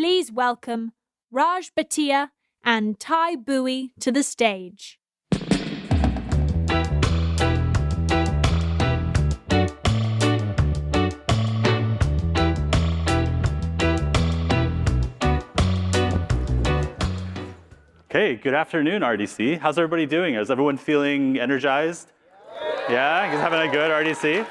please welcome Raj Bhatia and Ty Bowie to the stage. Okay, good afternoon, RDC. How's everybody doing? Is everyone feeling energized? Yeah, you guys having a good RDC?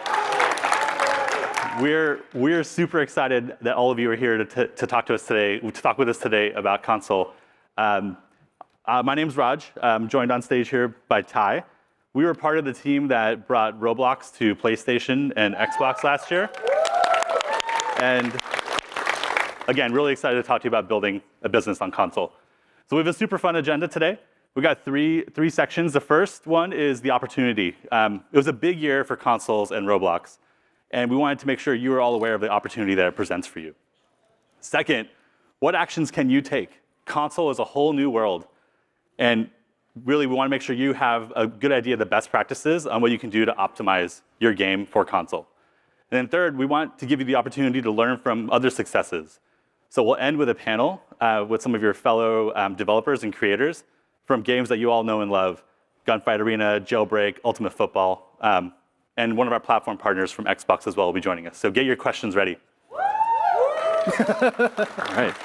We're super excited that all of you are here to talk to us today, to talk with us today about console. My name's Raj. I'm joined on stage here by Ty. We were part of the team that brought Roblox to PlayStation and Xbox last year. And again, really excited to talk to you about building a business on console. So we have a super fun agenda today. We've got three sections. The first one is the opportunity. It was a big year for consoles and Roblox, and we wanted to make sure you were all aware of the opportunity that it presents for you. Second, what actions can you take? Console is a whole new world, and really we want to make sure you have a good idea of the best practices on what you can do to optimize your game for console. And then third, we want to give you the opportunity to learn from other successes. So we'll end with a panel with some of your fellow developers and creators from games that you all know and love, Gunfight Arena, Jailbreak, Ultimate Football, and one of our platform partners from Xbox as well will be joining us. So get your questions ready. All right.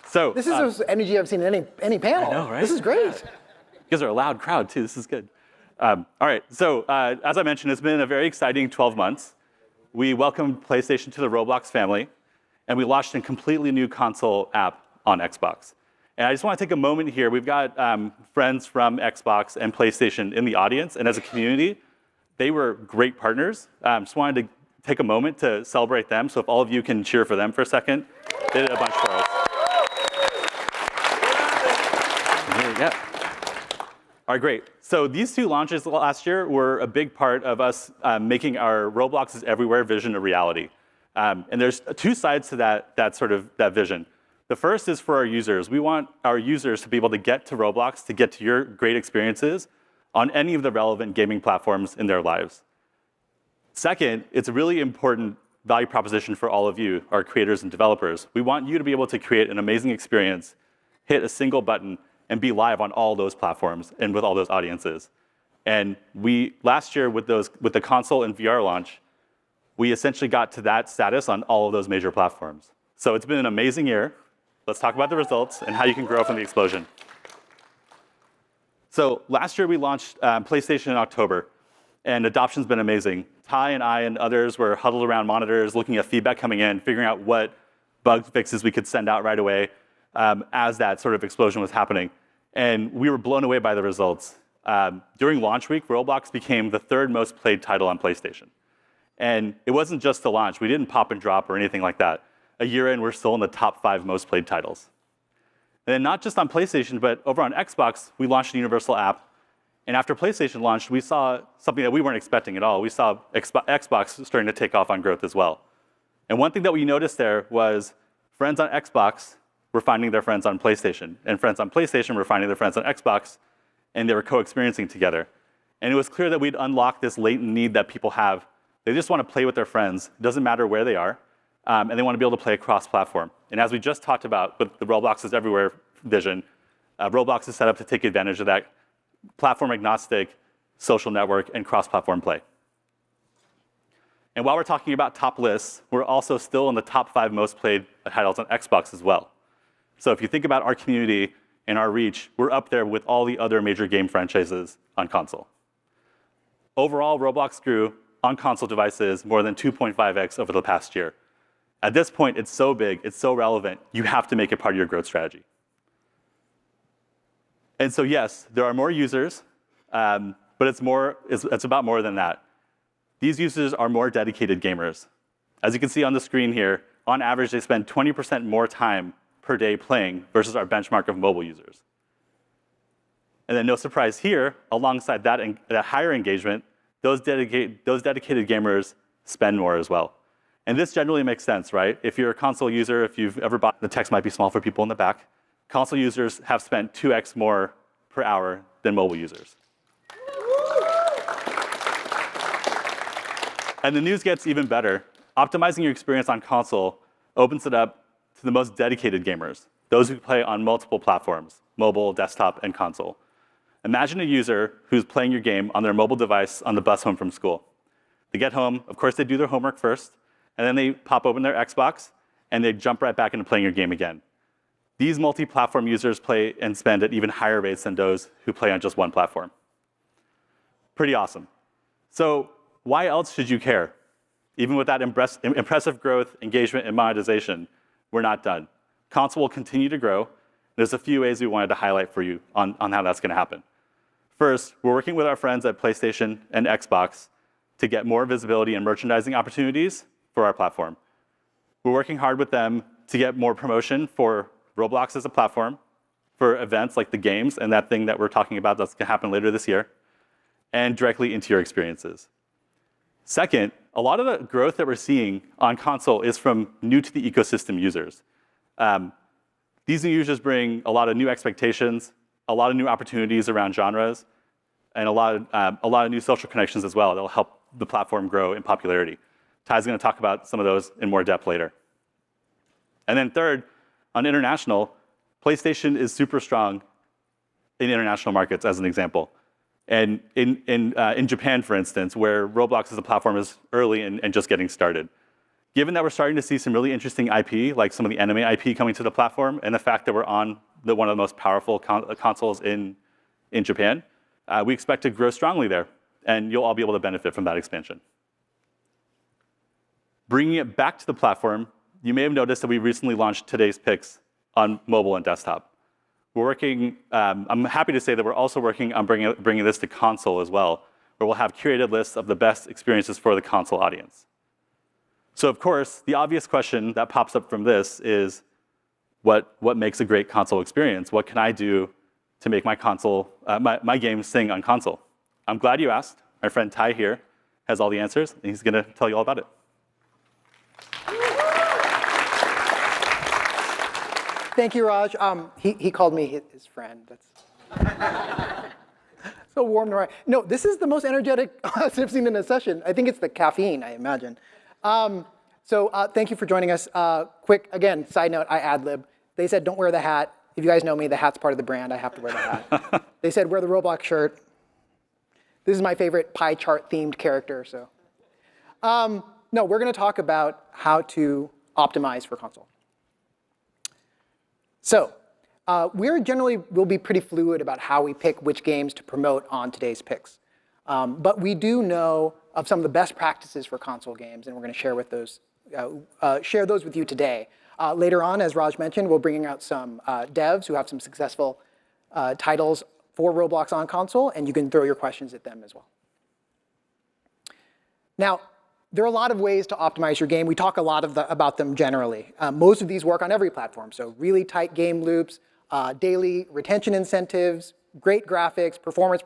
So this is the energy I've seen in any panel. I know, right? This is great. You guys are a loud crowd too. This is good. All right. So as I mentioned, it's been a very exciting 12 months. We welcomed PlayStation to the Roblox family, and we launched a completely new console app on Xbox. And I just want to take a moment here. We've got friends from Xbox and PlayStation in the audience, and as a community, they were great partners. Just wanted to take a moment to celebrate them. So if all of you can cheer for them for a second, they did a bunch for us. Yeah. All right, great. So these two launches last year were a big part of us making our Roblox is Everywhere vision a reality. And there's two sides to that vision. The first is for our users. We want our users to be able to get to Roblox, to get to your great experiences on any of the relevant gaming platforms in their lives. Second, it's a really important value proposition for all of you, our creators and developers. We want you to be able to create an amazing experience, hit a single button, and be live on all those platforms and with all those audiences. And last year with the console and VR launch, we essentially got to that status on all of those major platforms. So it's been an amazing year. Let's talk about the results and how you can grow from the explosion. So last year we launched PlayStation in October, and adoption's been amazing. Ty and I and others were huddled around monitors, looking at feedback coming in, figuring out what bug fixes we could send out right away as that sort of explosion was happening. And we were blown away by the results. During launch week, Roblox became the third most played title on PlayStation. And it wasn't just the launch. We didn't pop and drop or anything like that. A year in, we're still in the top 5 most played titles. And then not just on PlayStation, but over on Xbox, we launched a universal app. And after PlayStation launched, we saw something that we weren't expecting at all. We saw Xbox starting to take off on growth as well. And one thing that we noticed there was friends on Xbox were finding their friends on PlayStation. And friends on PlayStation were finding their friends on Xbox. And they were co-experiencing together. And it was clear that we'd unlocked this latent need that people have. They just want to play with their friends. It doesn't matter where they are. And they want to be able to play across platform. And as we just talked about with the Roblox is Everywhere vision, Roblox is set up to take advantage of that platform agnostic social network and cross-platform play. And while we're talking about top lists, we're also still in the top 5 most played titles on Xbox as well. So if you think about our community and our reach, we're up there with all the other major game franchises on console. Overall, Roblox grew on console devices more than 2.5x over the past year. At this point, it's so big, it's so relevant, you have to make it part of your growth strategy. And so yes, there are more users, but it's about more than that. These users are more dedicated gamers. As you can see on the screen here, on average, they spend 20% more time per day playing versus our benchmark of mobile users. And then no surprise here, alongside that higher engagement, those dedicated gamers spend more as well. And this generally makes sense, right? If you're a console user, if you've ever bought, the text might be small for people in the back, console users have spent 2x more per hour than mobile users. And the news gets even better. Optimizing your experience on console opens it up to the most dedicated gamers, those who play on multiple platforms, mobile, desktop, and console. Imagine a user who's playing your game on their mobile device on the bus home from school. They get home, of course, they do their homework first, and then they pop open their Xbox, and they jump right back into playing your game again. These multi-platform users play and spend at even higher rates than those who play on just one platform. Pretty awesome. So why else should you care? Even with that impressive growth, engagement, and monetization, we're not done. Console will continue to grow. There's a few ways we wanted to highlight for you on how that's going to happen. First, we're working with our friends at PlayStation and Xbox to get more visibility and merchandising opportunities for our platform. We're working hard with them to get more promotion for Roblox as a platform, for events like the games and that thing that we're talking about that's going to happen later this year, and directly into your experiences. Second, a lot of the growth that we're seeing on console is from new to the ecosystem users. These new users bring a lot of new expectations, a lot of new opportunities around genres, and a lot of new social connections as well that will help the platform grow in popularity. Ty's going to talk about some of those in more depth later. And then third, on international, PlayStation is super strong in international markets, as an example. And in Japan, for instance, where Roblox as a platform is early and just getting started. Given that we're starting to see some really interesting IP, like some of the anime IP coming to the platform, and the fact that we're on one of the most powerful consoles in Japan, we expect to grow strongly there, and you'll all be able to benefit from that expansion. Bringing it back to the platform, you may have noticed that we recently launched today's picks on mobile and desktop. We're working, I'm happy to say that we're also working on bringing this to console as well, where we'll have curated lists of the best experiences for the console audience. So of course, the obvious question that pops up from this is, what makes a great console experience? What can I do to make my my game sing on console? I'm glad you asked. My friend Ty here has all the answers, and he's going to tell you all about it. Thank you, Raj. He called me his friend. That's so warm to write. No, this is the most energetic I've seen in a session. I think it's the caffeine, I imagine. Thank you for joining us. Quick, again, side note, I ad-lib. They said, don't wear the hat. If you guys know me, the hat's part of the brand. I have to wear the hat. They said, wear the Roblox shirt. This is my favorite pie chart-themed character. So, no, we're going to talk about how to optimize for console. So we generally will be pretty fluid about how we pick which games to promote on today's picks. But we do know of some of the best practices for console games, and we're going to share those with you today. Later on, as Raj mentioned, we're bringing out some devs who have some successful titles for Roblox on console, and you can throw your questions at them as well. Now, there are a lot of ways to optimize your game. We talk a lot about them generally. Most of these work on every platform, so really tight game loops, daily retention incentives, great graphics, performance.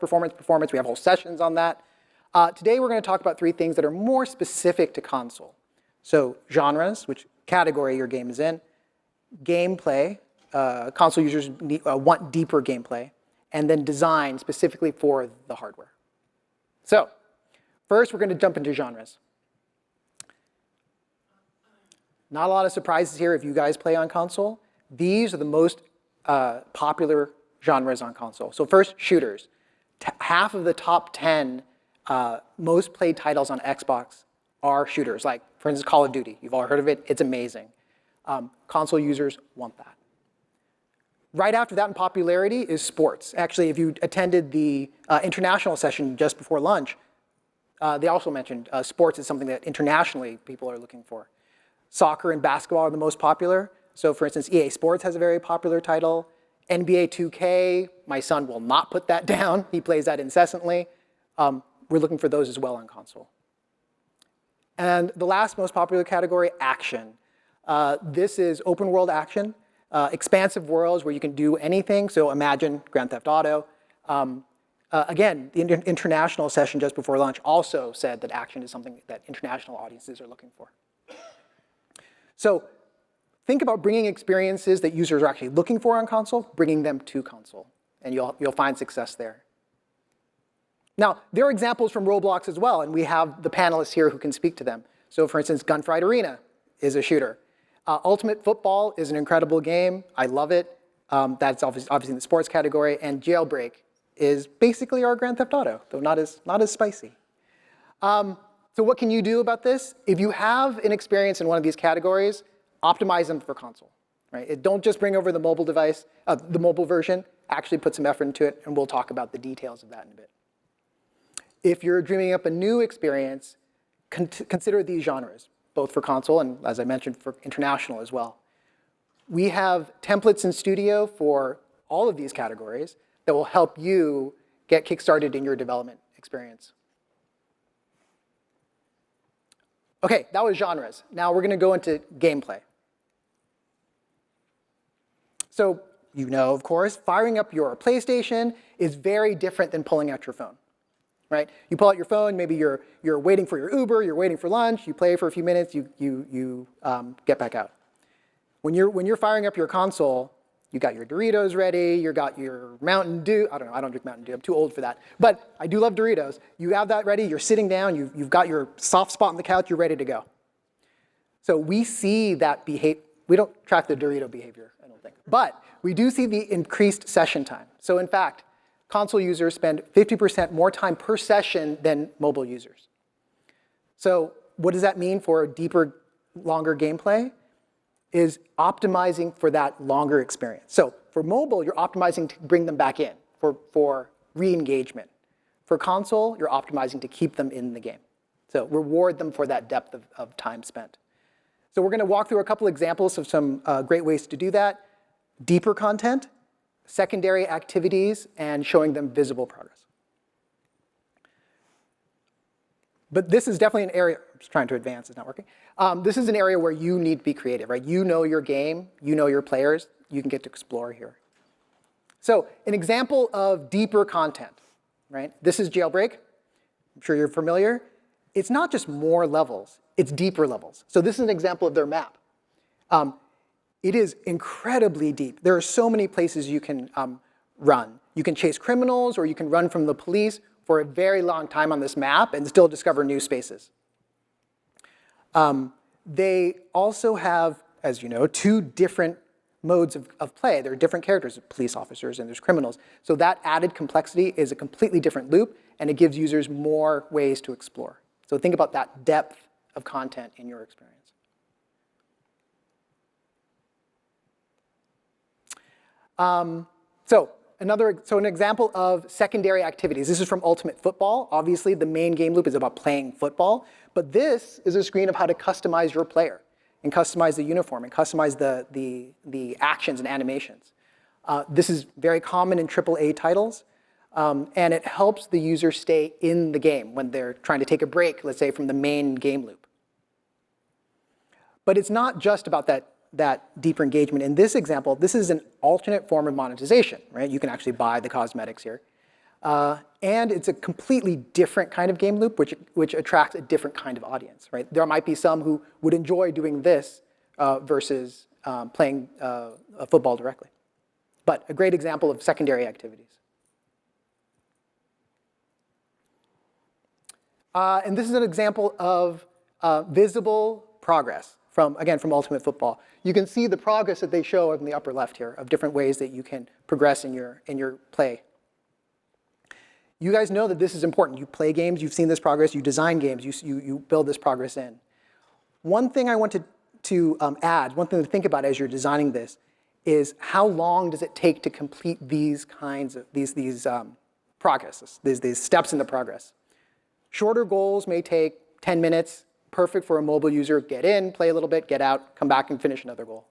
We have whole sessions on that. Today, we're going to talk about three things that are more specific to console. So genres, which category your game is in, gameplay, console users want deeper gameplay, and then design specifically for the hardware. So first, we're going to jump into genres. Not a lot of surprises here if you guys play on console. These are the most popular genres on console. So first, shooters. Half of the top 10 most played titles on Xbox are shooters, like, for instance, Call of Duty. You've all heard of it. It's amazing. Console users want that. Right after that in popularity is sports. Actually, if you attended the international session just before lunch, they also mentioned sports is something that internationally people are looking for. Soccer and basketball are the most popular. So for instance, EA Sports has a very popular title. NBA 2K, my son will not put that down. He plays that incessantly. We're looking for those as well on console. And the last most popular category, action. This is open world action, expansive worlds where you can do anything. So imagine Grand Theft Auto. Again, the international session just before lunch also said that action is something that international audiences are looking for. So think about bringing experiences that users are actually looking for on console, bringing them to console, and you'll find success there. Now, there are examples from Roblox as well, and we have the panelists here who can speak to them. So for instance, Gunfight Arena is a shooter. Ultimate Football is an incredible game. I love it. That's obviously in the sports category. And Jailbreak is basically our Grand Theft Auto, though not as spicy. So what can you do about this? If you have an experience in one of these categories, optimize them for console. Right? Don't just bring over the mobile device, the mobile version. Actually put some effort into it, and we'll talk about the details of that in a bit. If you're dreaming up a new experience, consider these genres, both for console and, as I mentioned, for international as well. We have templates in Studio for all of these categories that will help you get kickstarted in your development experience. OK, that was genres. Now we're going to go into gameplay. So you know, of course, firing up your PlayStation is very different than pulling out your phone. Right? You pull out your phone, maybe you're waiting for your Uber, you're waiting for lunch, you play for a few minutes, you get back out. When you're firing up your console, you got your Doritos ready, you got your Mountain Dew. I don't know, I don't drink Mountain Dew, I'm too old for that. But I do love Doritos. You have that ready, you're sitting down, you've got your soft spot on the couch, you're ready to go. So we see that behavior. We don't track the Dorito behavior, I don't think. But we do see the increased session time. So in fact, console users spend 50% more time per session than mobile users. So what does that mean for deeper, longer gameplay? Is optimizing for that longer experience. So for mobile, you're optimizing to bring them back in for re-engagement. For console, you're optimizing to keep them in the game. So reward them for that depth of time spent. So we're going to walk through a couple examples of some great ways to do that. Deeper content, secondary activities, and showing them visible progress. But this is definitely an area, I'm just trying to advance, it's not working. This is an area where you need to be creative, right? You know your game, you know your players, you can get to explore here. So an example of deeper content, right? This is Jailbreak. I'm sure you're familiar. It's not just more levels, it's deeper levels. So this is an example of their map. It is incredibly deep. There are so many places you can run. You can chase criminals, or you can run from the police for a very long time on this map and still discover new spaces. They also have, as you know, two different modes of play. There are different characters, police officers and there's criminals. So that added complexity is a completely different loop, and it gives users more ways to explore. So think about that depth of content in your experience. So an example of secondary activities. This is from Ultimate Football. Obviously, the main game loop is about playing football. But this is a screen of how to customize your player and customize the uniform and customize the actions and animations. This is very common in AAA titles. And it helps the user stay in the game when they're trying to take a break, let's say, from the main game loop. But it's not just about that deeper engagement. In this example, this is an alternate form of monetization, right? You can actually buy the cosmetics here. And it's a completely different kind of game loop, which attracts a different kind of audience, right? There might be some who would enjoy doing this versus playing football directly. But a great example of secondary activities. And this is an example of visible progress from Ultimate Football. You can see the progress that they show in the upper left here of different ways that you can progress in your play. You guys know that this is important. You play games, you've seen this progress, you design games, you build this progress in. One thing I wanted to add, one thing to think about as you're designing this, is how long does it take to complete these kinds of progresses, these steps in the progress. Shorter goals may take 10 minutes, perfect for a mobile user. Get in, play a little bit, get out, come back and finish another goal.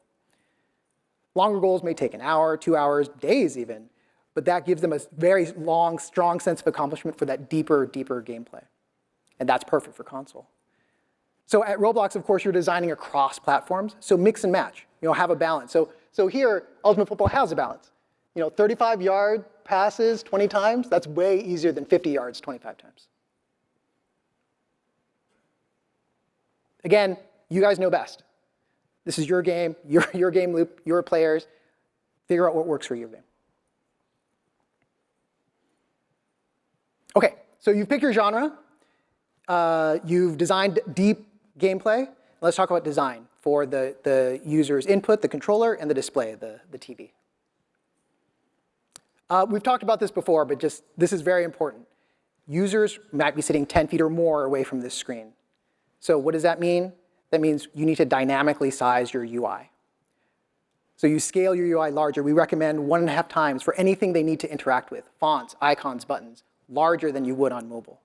Longer goals may take an hour, 2 hours, days even, but that gives them a very long, strong sense of accomplishment for that deeper gameplay. And that's perfect for console. So at Roblox, of course, you're designing across platforms, so mix and match, have a balance. So here, Ultimate Football has a balance. 35-yard passes 20 times, that's way easier than 50 yards 25 times. Again, you guys know best. This is your game, your game loop, your players. Figure out what works for your game. OK, so you've picked your genre. You've designed deep gameplay. Let's talk about design. for the user's input, the controller, and the display, the TV. We've talked about this before, but this is very important. Users might be sitting 10 feet or more away from this screen. So what does that mean? That means you need to dynamically size your UI. So you scale your UI larger. We recommend 1.5 times for anything they need to interact with, fonts, icons, buttons, larger than you would on mobile.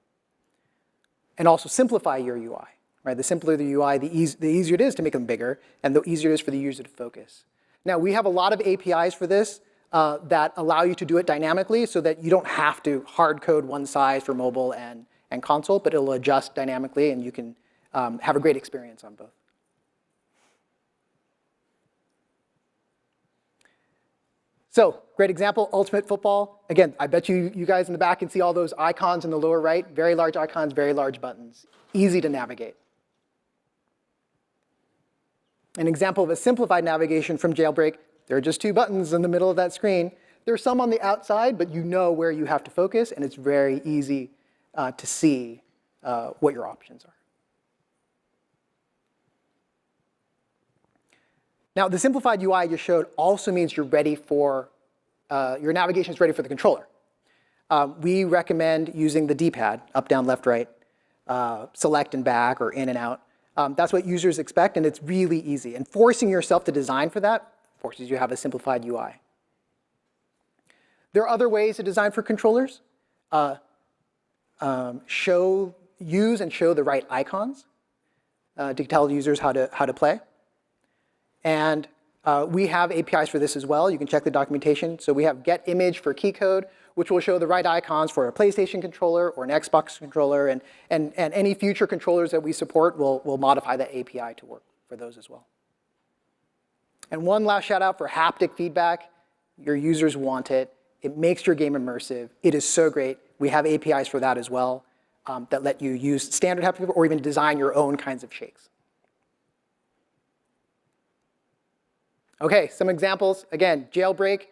And also simplify your UI. Right? The simpler the UI, the easier it is to make them bigger, and the easier it is for the user to focus. Now, we have a lot of APIs for this that allow you to do it dynamically so that you don't have to hard code one size for mobile and console, but it'll adjust dynamically, and you can have a great experience on both. So, great example, Ultimate Football. Again, I bet you guys in the back can see all those icons in the lower right. Very large icons, very large buttons. Easy to navigate. An example of a simplified navigation from Jailbreak. There are just 2 buttons in the middle of that screen. There are some on the outside, but you know where you have to focus, and it's very easy to see what your options are. Now, the simplified UI I just showed also means you're ready for, your navigation is ready for the controller. We recommend using the D-pad, up, down, left, right, select and back, or in and out. That's what users expect, and it's really easy. And forcing yourself to design for that forces you to have a simplified UI. There are other ways to design for controllers. Use and show the right icons to tell users how to play. And we have APIs for this as well. You can check the documentation. So we have get image for key code, which will show the right icons for a PlayStation controller or an Xbox controller. And any future controllers that we support will modify that API to work for those as well. And one last shout out for haptic feedback. Your users want it. It makes your game immersive. It is so great. We have APIs for that as well that let you use standard haptic feedback or even design your own kinds of shakes. OK, some examples. Again, Jailbreak,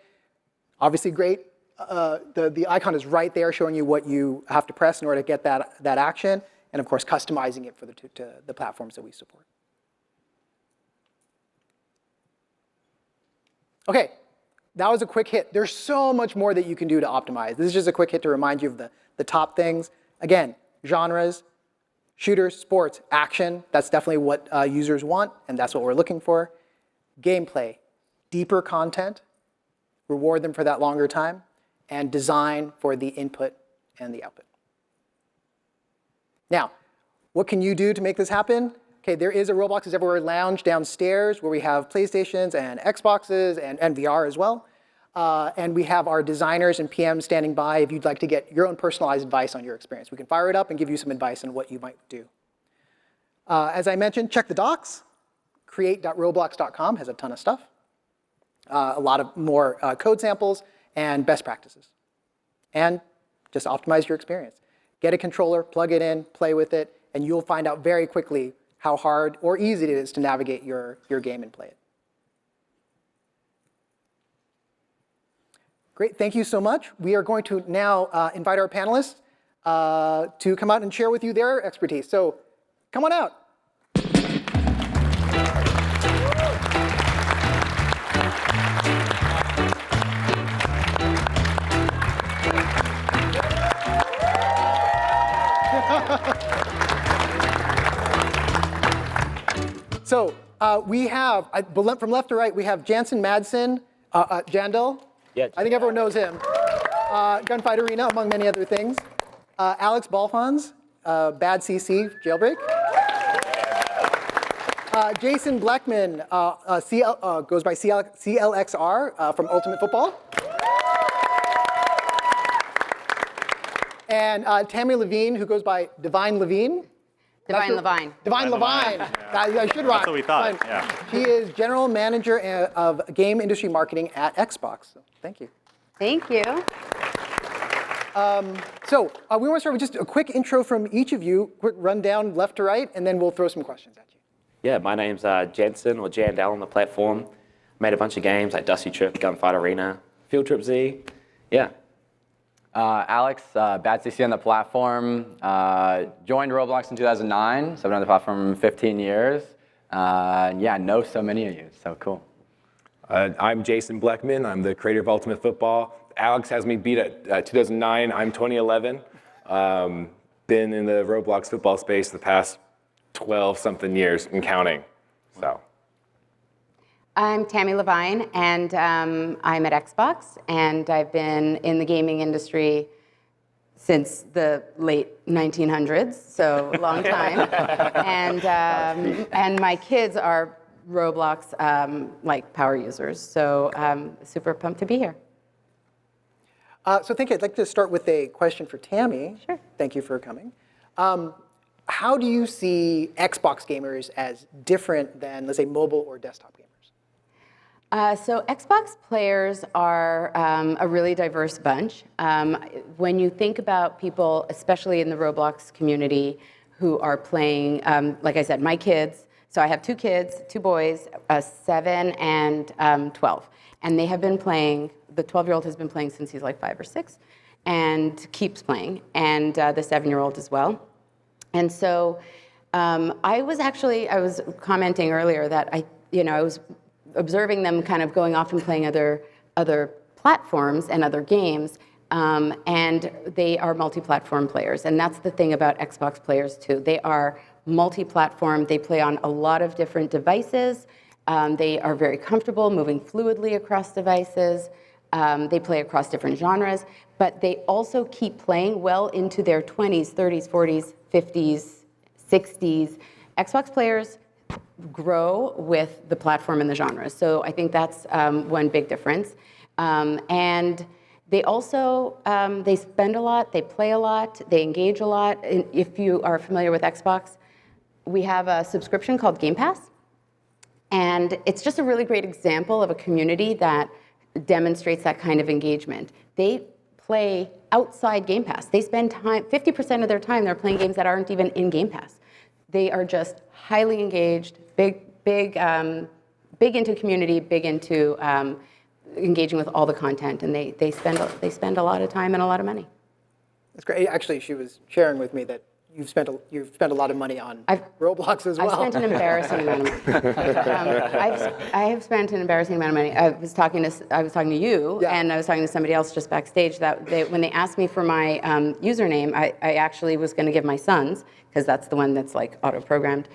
obviously great. The icon is right there showing you what you have to press in order to get that action. And of course, customizing it for the platforms that we support. OK, that was a quick hit. There's so much more that you can do to optimize. This is just a quick hit to remind you of the top things. Again, genres, shooters, sports, action. That's definitely what users want, and that's what we're looking for. Gameplay, deeper content, reward them for that longer time, and design for the input and the output. Now, what can you do to make this happen? Okay, there is a Roblox is Everywhere lounge downstairs where we have PlayStations and Xboxes and VR as well. And we have our designers and PMs standing by if you'd like to get your own personalized advice on your experience. We can fire it up and give you some advice on what you might do. As I mentioned, check the docs. Create.roblox.com has a ton of stuff. A lot of more code samples and best practices. And just optimize your experience. Get a controller, plug it in, play with it, and you'll find out very quickly how hard or easy it is to navigate your game and play it. Great, thank you so much. We are going to now invite our panelists to come out and share with you their expertise. So come on out. So we have, from left to right, we have Jansen Madsen, Jandel. Yeah, I think everyone knows him. Gunfight Arena, among many other things. Alex Balfons, Bad CC, Jailbreak. Jason Bleckman, goes by CLXR from Ultimate Football. And Tammy Levine, who goes by Divine Levine. Divine Levine. Divine Levine. I should rock. That's what we thought, yeah. She is General Manager of Game Industry Marketing at Xbox. So thank you. Thank you. So we want to start with just a quick intro from each of you, quick rundown left to right, and then we'll throw some questions at you. Yeah, my name's Jensen, or Jandel on the platform. Made a bunch of games like Dusty Trip, Gunfight Arena, Field Trip Z. Yeah. Alex, Bad CC on the platform. Joined Roblox in 2009, so I've been on the platform 15 years. Yeah, know so many of you. So cool. I'm Jason Bleckman. I'm the creator of Ultimate Football. Alex has me beat at 2009. I'm 2011. Been in the Roblox football space the past 12-something years and counting. So. I'm Tammy Levine, and I'm at Xbox, and I've been in the gaming industry since the late 1900s, so a long time. And my kids are Roblox like power users, so super pumped to be here. So thank you. I'd like to start with a question for Tammy. Sure. Thank you for coming. How do you see Xbox gamers as different than, let's say, mobile or desktop gamers? So Xbox players are a really diverse bunch. When you think about people, especially in the Roblox community, who are playing, like I said, my kids, so I have two kids, two boys, 7 and 12. And they have been playing, the 12-year-old has been playing since he's like 5 or 6, and keeps playing, and the 7-year-old as well. And so I was commenting earlier that I was observing them kind of going off and playing other platforms and other games, and they are multi-platform players. And that's the thing about Xbox players too. They are multi-platform. They play on a lot of different devices. They are very comfortable moving fluidly across devices. They play across different genres, but they also keep playing well into their 20s, 30s, 40s, 50s, 60s. Xbox players grow with the platform and the genres. So I think that's one big difference. And they also, they spend a lot, they play a lot, they engage a lot. And if you are familiar with Xbox, we have a subscription called Game Pass. And it's just a really great example of a community that demonstrates that kind of engagement. They play outside Game Pass. They spend time, 50% of their time, they're playing games that aren't even in Game Pass. They are just highly engaged, big into community, big into engaging with all the content, and they spend a lot of time and a lot of money. That's great. Actually, she was sharing with me that you've spent a lot of money on Roblox as well. I've spent an embarrassing amount of money. I have spent an embarrassing amount of money. I was talking to you, Yeah. and I was talking to somebody else just backstage that when they asked me for my username, I actually was going to give my son's, because that's the one that's like auto-programmed,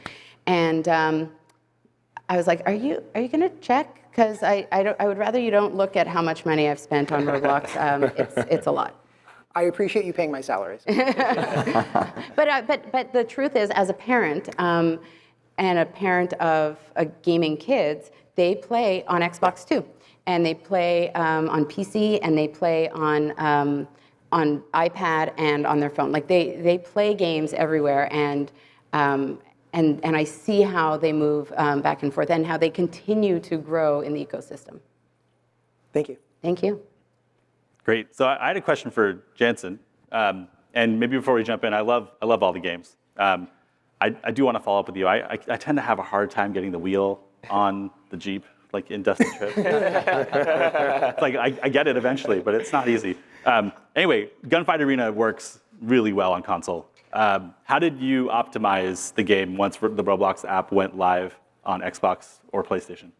and I was like, "Are you going to check? Because I would rather you don't look at how much money I've spent on Roblox. It's a lot." I appreciate you paying my salaries. But the truth is, as a parent and a parent of gaming kids, they play on Xbox too, and they play on PC, and they play on iPad and on their phone. Like they play games everywhere, and I see how they move back and forth, and how they continue to grow in the ecosystem. Thank you. Thank you. Great. So I had a question for Jansen, and maybe before we jump in, I love all the games. I do want to follow up with you. I tend to have a hard time getting the wheel on the Jeep, like in Dusty Trip. It's like I get it eventually, but it's not easy. Anyway, Gunfight Arena works really well on console. How did you optimize the game once the Roblox app went live on Xbox or PlayStation?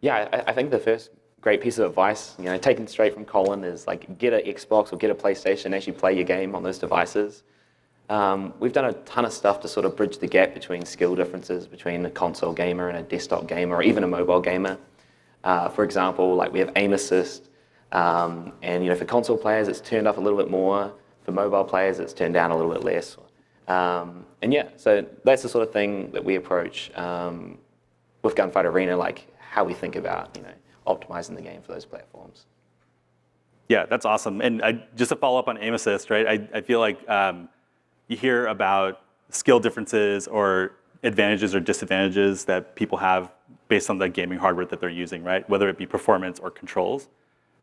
Yeah, I think the first great piece of advice, taken straight from Colin, is like get an Xbox or get a PlayStation and actually play your game on those devices. We've done a ton of stuff to sort of bridge the gap between skill differences between a console gamer and a desktop gamer, or even a mobile gamer. For example, like we have aim assist, and for console players it's turned up a little bit more. For mobile players it's turned down a little bit less. So that's the sort of thing that we approach with Gunfight Arena, like how we think about optimizing the game for those platforms. Yeah, that's awesome. And just to follow up on aim assist, right? I feel like you hear about skill differences or advantages or disadvantages that people have based on the gaming hardware that they're using, right? Whether it be performance or controls.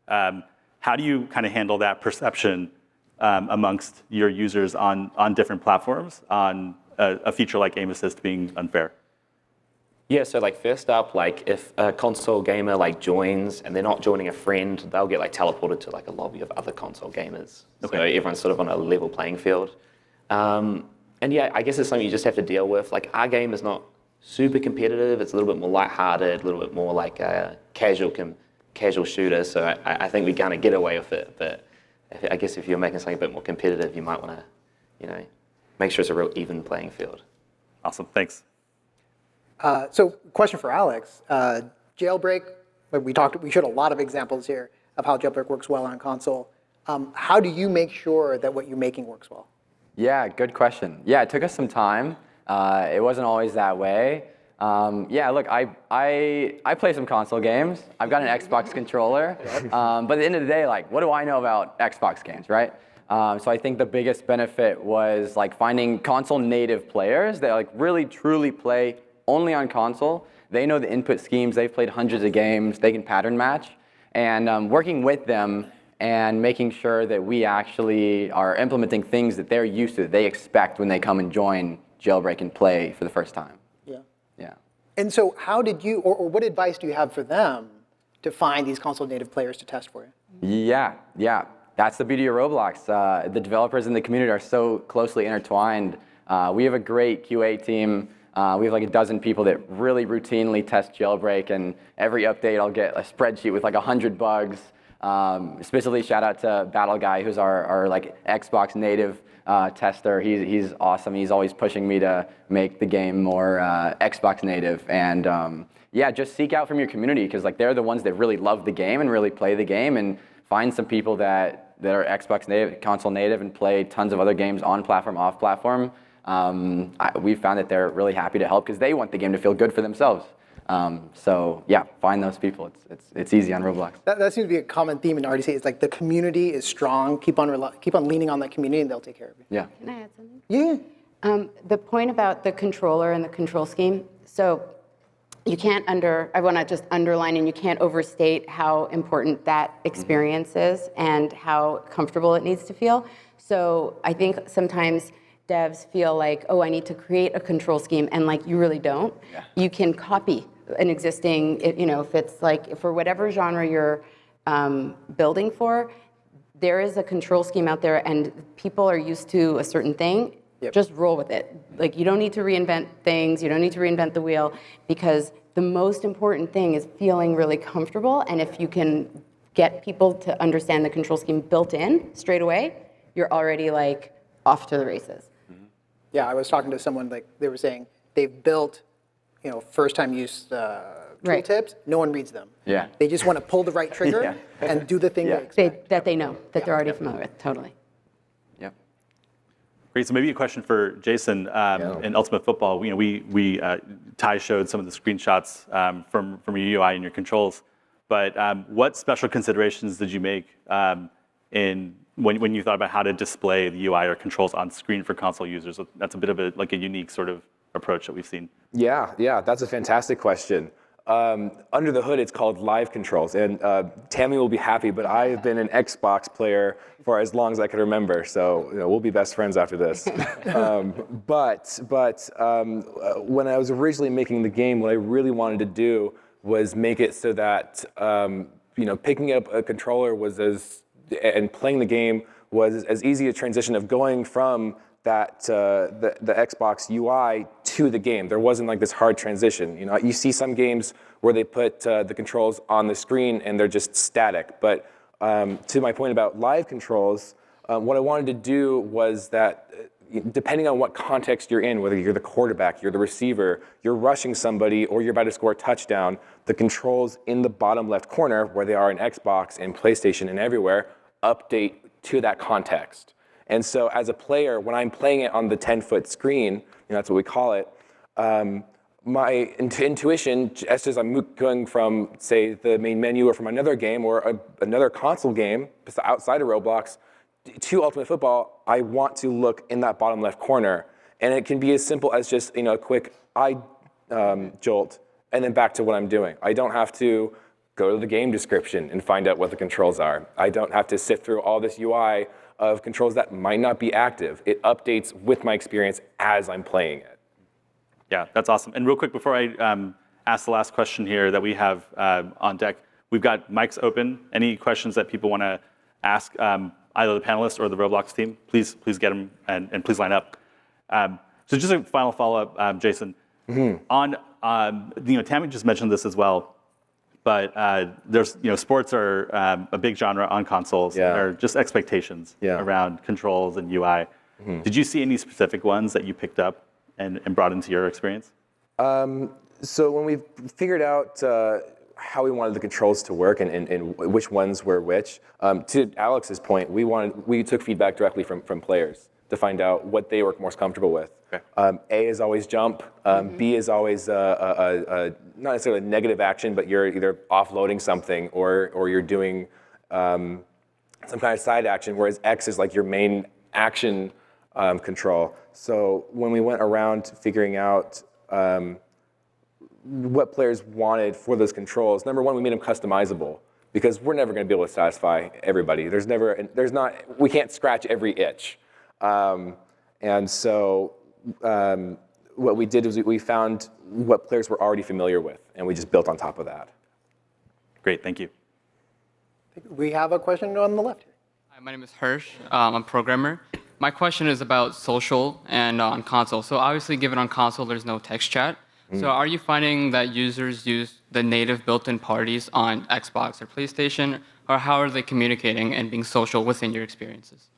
How do you kind of handle that perception amongst your users on different platforms on a feature like aim assist being unfair? Yeah, so like first up, like if a console gamer like joins and they're not joining a friend, they'll get like teleported to like a lobby of other console gamers. Okay. So everyone's sort of on a level playing field. And yeah, I guess it's something you just have to deal with. Like our game is not super competitive. It's a little bit more lighthearted, a little bit more like a casual shooter. So I think we kind of get away with it. But I guess if you're making something a bit more competitive, you might want to, make sure it's a real even playing field. Awesome, thanks. So question for Alex. Jailbreak, we showed a lot of examples here of how jailbreak works well on console. How do you make sure that what you're making works well? Yeah, good question. Yeah, it took us some time. It wasn't always that way. Yeah, look, I play some console games. I've got an Xbox controller. But at the end of the day, like, what do I know about Xbox games, right? So I think the biggest benefit was like finding console native players that like really truly play only on console. They know the input schemes. They've played hundreds of games. They can pattern match. And working with them and making sure that we actually are implementing things that they're used to, that they expect when they come and join Jailbreak and play for the first time. Yeah. Yeah. And so how did you, or what advice do you have for them to find these console native players to test for you? Yeah. That's the beauty of Roblox. The developers in the community are so closely intertwined. We have a great QA team. We have like a dozen people that really routinely test Jailbreak, and every update I'll get a spreadsheet with like 100 bugs. Especially shout out to Battle Guy, who's our like Xbox native tester. He's awesome. He's always pushing me to make the game more Xbox native. And yeah, just seek out from your community, because like they're the ones that really love the game and really play the game, and find some people that are Xbox native, console native, and play tons of other games on platform, off platform. We've found that they're really happy to help because they want the game to feel good for themselves. So yeah, find those people. It's easy on Roblox. That seems to be a common theme in RDC. It's like the community is strong. Keep on leaning on that community, and they'll take care of you. Yeah. Can I add something? Yeah. The point about the controller and the control scheme, so you can't I want to just underline, and you can't overstate how important that experience is and how comfortable it needs to feel. So I think sometimes devs feel like, oh, I need to create a control scheme, and like you really don't. Yeah. You can copy an existing, if it's like for whatever genre you're building for, there is a control scheme out there, and people are used to a certain thing. Yep. Just roll with it. Like you don't need to reinvent things. You don't need to reinvent the wheel, because the most important thing is feeling really comfortable. And if you can get people to understand the control scheme built in straight away, you're already like off to the races. Yeah, I was talking to someone, like they were saying they've built, first time use Right. tooltips. No one reads them. Yeah. They just want to pull the right trigger Yeah. and do the thing Yeah. they expect. That they know, that they're already familiar with, totally. Yep. Great. So maybe a question for Jason in Ultimate Football. Ty showed some of the screenshots from your UI and your controls, but what special considerations did you make when you thought about how to display the UI or controls on screen for console users? That's a bit of a unique sort of approach that we've seen. Yeah, that's a fantastic question. Under the hood, it's called live controls, and Tammy will be happy, but I have been an Xbox player for as long as I can remember, so we'll be best friends after this. But when I was originally making the game, what I really wanted to do was make it so that picking up a controller and playing the game was as easy a transition of going from that the Xbox UI to the game. There wasn't like this hard transition. You see some games where they put the controls on the screen and they're just static. But to my point about live controls, what I wanted to do was that depending on what context you're in, whether you're the quarterback, you're the receiver, you're rushing somebody, or you're about to score a touchdown, the controls in the bottom left corner, where they are in Xbox and PlayStation and everywhere, update to that context. And so as a player, when I'm playing it on the 10-foot screen, that's what we call it, my intuition, just as I'm going from, say, the main menu or from another game or another console game outside of Roblox to Ultimate Football, I want to look in that bottom left corner. And it can be as simple as just a quick eye jolt and then back to what I'm doing. I don't have to go to the game description and find out what the controls are. I don't have to sift through all this UI of controls that might not be active. It updates with my experience as I'm playing it. Yeah, that's awesome. And real quick, before I ask the last question here that we have on deck, we've got mics open. Any questions that people want to ask either the panelists or the Roblox team, please get them and please line up. So just a final follow-up, Jason. On, Tammy just mentioned this as well, but there's, sports are a big genre on consoles. Yeah. There are just expectations around controls and UI. Did you see any specific ones that you picked up and brought into your experience? So when we figured out how we wanted the controls to work and which ones were which, to Alex's point, we took feedback directly from players to find out what they were most comfortable with. Okay. A is always jump. B is always not necessarily a negative action, but you're either offloading something or you're doing some kind of side action, whereas X is like your main action control. So when we went around figuring out what players wanted for those controls, number one, we made them customizable because we're never going to be able to satisfy everybody. We can't scratch every itch. And so what we did was we found what players were already familiar with, and we just built on top of that. Great, thank you. We have a question on the left here. Hi, my name is Hirsch. I'm a programmer. My question is about social and on console. So obviously, given on console, there's no text chat. So are you finding that users use the native built-in parties on Xbox or PlayStation, or how are they communicating and being social within your experiences?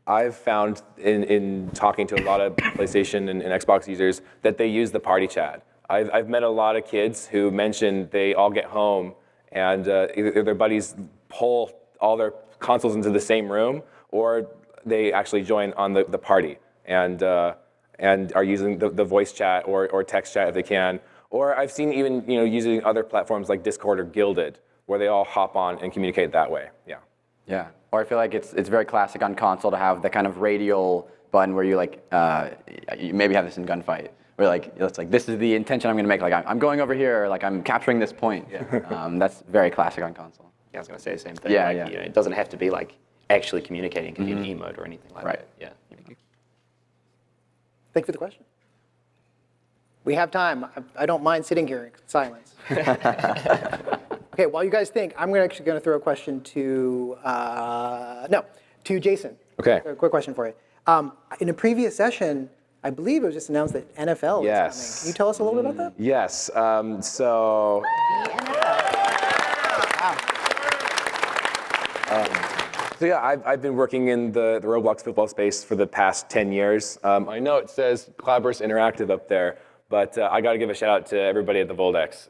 I've found in talking to a lot of PlayStation and Xbox users that they use the party chat. I've met a lot of kids who mentioned they all get home and either their buddies pull all their consoles into the same room, or they actually join on the party and are using the voice chat or text chat if they can. Or I've seen even using other platforms like Discord or Guilded, where they all hop on and communicate that way. Yeah. Yeah. Or I feel like it's very classic on console to have the kind of radial button where you you maybe have this in Gunfight, where it's like this is the intention I'm going to make. Like I'm going over here, or like I'm capturing this point. Yeah. That's very classic on console. Yeah, I was going to say the same thing. Yeah, like, it doesn't have to be like actually communicating. It can be an emote or anything like that. Yeah. Thank you for the question. We have time. I don't mind sitting here in silence. Okay, while you guys think, I'm actually going to throw a question to Jason. Okay. A quick question for you. In a previous session, I believe it was just announced that NFL is coming. Can you tell us a little bit about that? Yes. So yeah, I've been working in the Roblox football space for the past 10 years. I know it says Cloudburst Interactive up there, but I got to give a shout out to everybody at the Voldex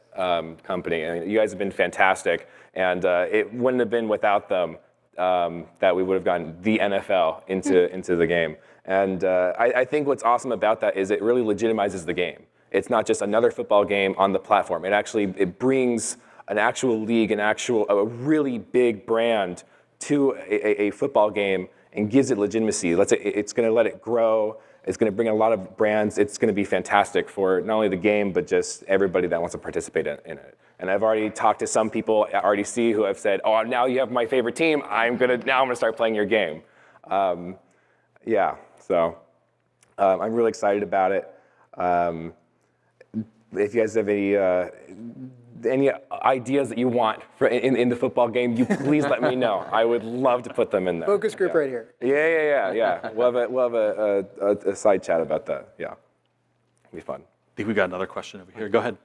company. I mean, you guys have been fantastic, and it wouldn't have been without them that we would have gotten the NFL into the game. And I think what's awesome about that is it really legitimizes the game. It's not just another football game on the platform. It brings an actual league, a really big brand to a football game and gives it legitimacy. It's going to let it grow. It's going to bring a lot of brands. It's going to be fantastic for not only the game, but just everybody that wants to participate in it. And I've already talked to some people at RDC who have said, "Oh, now you have my favorite team. I'm going to start playing your game." So I'm really excited about it. If you guys have any ideas that you want in the football game, you please let me know. I would love to put them in there. Focus group right here. Yeah. We'll have a side chat about that. Yeah, it'll be fun. I think we got another question over here. Go ahead.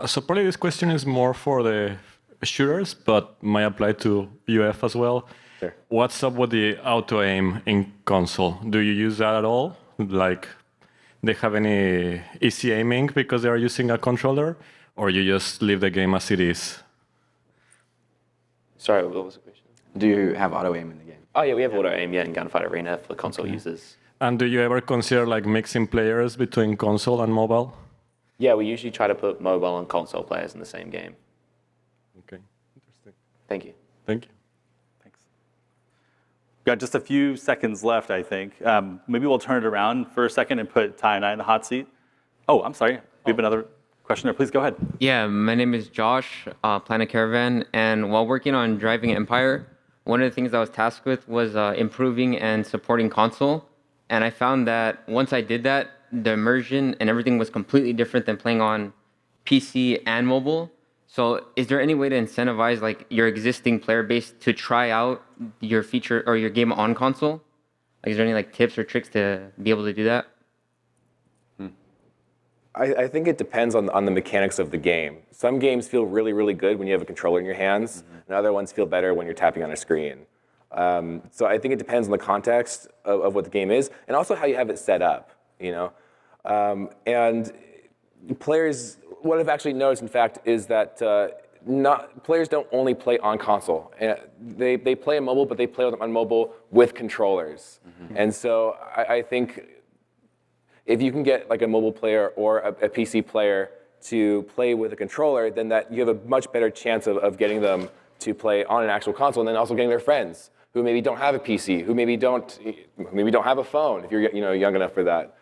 So probably this question is more for the shooters, but might apply to UF as well. Sure. What's up with the auto aim in console? Do you use that at all? Like, they have any easy aiming because they are using a controller, or you just leave the game as it is? Sorry, what was the question? Do you have auto aim in the game? Oh yeah, we have auto aim in Gunfight Arena for console users. And do you ever consider like mixing players between console and mobile? Yeah, we usually try to put mobile and console players in the same game. Okay, interesting. Thank you. Thank you. Thanks. We've got just a few seconds left, I think. Maybe we'll turn it around for a second and put Ty and I in the hot seat. Oh, I'm sorry. We have another question there. Please go ahead. Yeah, my name is Josh, Planet Caravan, and while working on Driving Empire, one of the things I was tasked with was improving and supporting console. And I found that once I did that, the immersion and everything was completely different than playing on PC and mobile. So is there any way to incentivize like your existing player base to try out your feature or your game on console? Like, is there any like tips or tricks to be able to do that? I think it depends on the mechanics of the game. Some games feel really, really good when you have a controller in your hands, and other ones feel better when you're tapping on a screen. So I think it depends on the context of what the game is, and also how you have it set up. And players, what I've actually noticed, in fact, is that players don't only play on console. They play on mobile, but they play on mobile with controllers. And so I think if you can get like a mobile player or a PC player to play with a controller, then that you have a much better chance of getting them to play on an actual console, and then also getting their friends who maybe don't have a PC, who maybe don't have a phone, if you're young enough for that,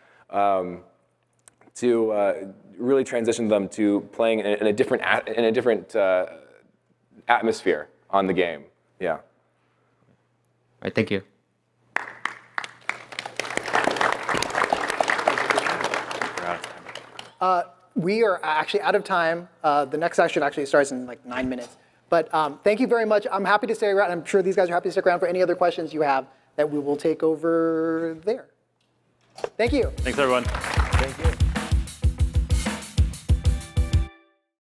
to really transition them to playing in a different atmosphere on the game. Yeah. All right, thank you. We are actually out of time. The next session actually starts in like 9 minutes. But thank you very much. I'm happy to stay around. I'm sure these guys are happy to stick around for any other questions you have that we will take over there. Thank you. Thanks, everyone. Thank you.